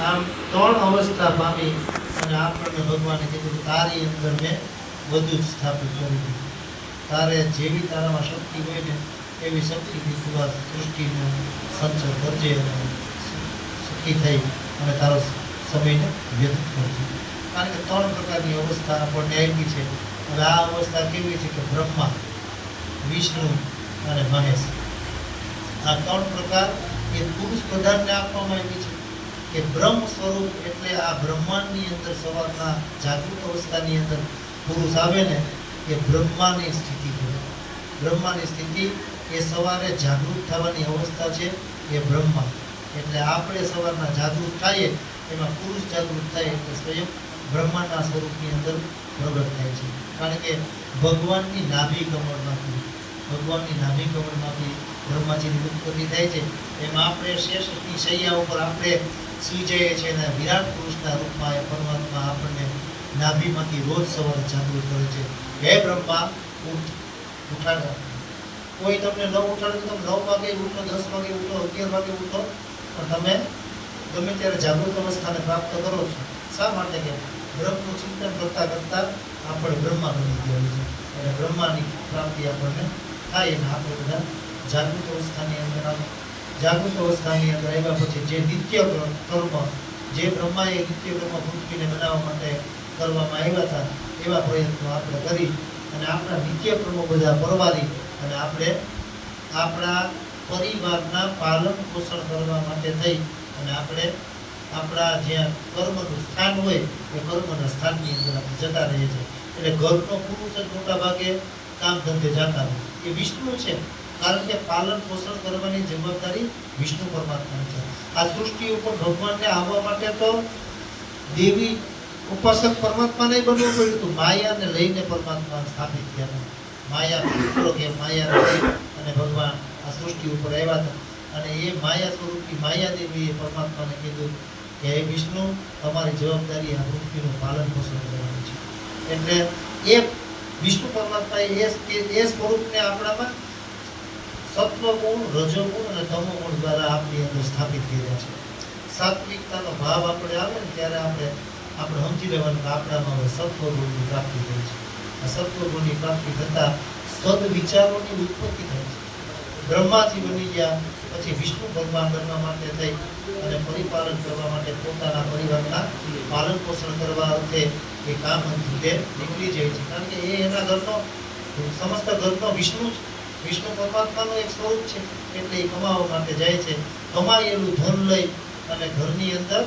આમ ત્રણ અવસ્થા પામી અને આપણને ભગવાને કીધું કે તારી અંદર મેં બધું જ સ્થાપિત કરી દીધું. તારે જેવી તારામાં શક્તિ હોય ને એવી શક્તિથી તું આ સૃષ્ટિનો સંચય કરજે અને સુખી થઈ અને તારો સમયને વ્યતીત કરજે. કારણ કે ત્રણ પ્રકારની અવસ્થા આપણને આપી છે. હવે આ અવસ્થા કેવી છે કે બ્રહ્મા, વિષ્ણુ અને મહેશ, આ ત્રણ પ્રકાર એ પુરુષ પ્રધાનને આપવામાં આવી છે. કે બ્રહ્મ સ્વરૂપ એટલે આ બ્રહ્માંડની અંદર સવારના જાગૃત અવસ્થાની અંદર પુરુષ આવે ને એ બ્રહ્માની સ્થિતિ કહેવાય. બ્રહ્માની સ્થિતિ એ સવારે જાગૃત થવાની અવસ્થા છે એ બ્રહ્મા. એટલે આપણે સવારના જાગૃત થઈએ એમાં પુરુષ જાગૃત થાય એટલે સ્વયં બ્રહ્માના સ્વરૂપની અંદર પ્રગટ થાય છે. કારણ કે ભગવાનની નાભી કમળમાંથી બ્રહ્માજીની ઉત્પત્તિ થાય છે. એમાં આપણે શેષની શૈયા ઉપર આપણે સુઈ જઈએ છીએ અને વિરાટ પુરુષના રૂપમાં એ પરમાત્મા આપણને નાભીમાંથી રોજ સવારે જાગૃત કરે છે. હે બ્રહ્મા, ઉઠાડો. કોઈ તમને ન ઉઠાડે તો તમે 9 વાગે ઉઠો, 10 વાગે ઉઠો, 11 વાગે ઉઠો, પણ તમે ગમે ત્યારે જાગૃત અવસ્થાને પ્રાપ્ત કરો છો. શા માટે? કે બ્રહ્મનું ચિંતન કરતા કરતા આપણે બ્રહ્મા બની ગયા છે. એટલે બ્રહ્માની પ્રાપ્તિ આપણને થાય અને આપણે બધા જાગૃત અવસ્થાની અંદર આવ્યા પછી જે નિત્ય કર્મ, જે બ્રહ્માએ નિત્ય કર્મ પૃથ્વીને બનાવવા માટે કરવામાં આવ્યા હતા એવા પ્રયત્નો આપણે કરી અને આપણા નિત્ય કર્મો બધા પરવારી અને આપણે આપણા પરિવારના પાલન પોષણ કરવા માટે થઈ અને આપણે આપણા જ્યાં કર્મનું સ્થાન હોય એ કર્મના સ્થાનની અંદર આપણે જતા રહીએ છીએ. એટલે ઘરનો પુરુષ જ મોટા ભાગે કામ ધંધે જતા હોય એ વિષ્ણુ છે. કારણ કે પાલન પોષણ કરવાની જવાબદારી વિષ્ણુ પરમાત્માની છે. આ સૃષ્ટિ ઉપર ભગવાનને આવવા માટે તો દેવી ઉપાસક પરમાત્માને બનવું પડ્યું હતું. માયાને લઈને પરમાત્મા સ્થાપિત થયા. માયા અને ભગવાન આ સૃષ્ટિ ઉપર આવ્યા હતા અને એ માયા સ્વરૂપી માયા દેવીએ પરમાત્માને કીધું કે હે વિષ્ણુ, તમારી જવાબદારી આ પૃથ્વીનું પાલન પોષણ કરવાની છે. એટલે એ વિષ્ણુ પરમાત્માએ એ સ્વરૂપને આપણામાં સત્વગુણ, રજોગુણ અને તમોગુણ દ્વારા આપણી અંદર સ્થાપિત કર્યા છે. સાત્વિકતાનો ભાવ આપણે આવે ને ત્યારે આપણે સમજી લેવાનું કે આપણામાં હવે સત્વગુણની પ્રાપ્તિ થઈ છે. આ સત્વગુણની પ્રાપ્તિ થતાં સદ વિચારોની ઉત્પત્તિ થાય છે. બ્રહ્માજી બની ગયા પછી વિષ્ણુ ભગવાન બનવા માટે થઈ અને પરિપાલન કરવા માટે પોતાના પરિવારના પાલન પોષણ કરવા અર્થે એ કામ અંતે નીકળી જાય છે. કારણ કે એ એના ઘરનો સમસ્ત ઘરનો વિષ્ણુ પરમાત્માનું એક સ્વરૂપ છે. એટલે એ કમાવા માટે જાય છે. કમાયેલું ધન લઈ અને ઘરની અંદર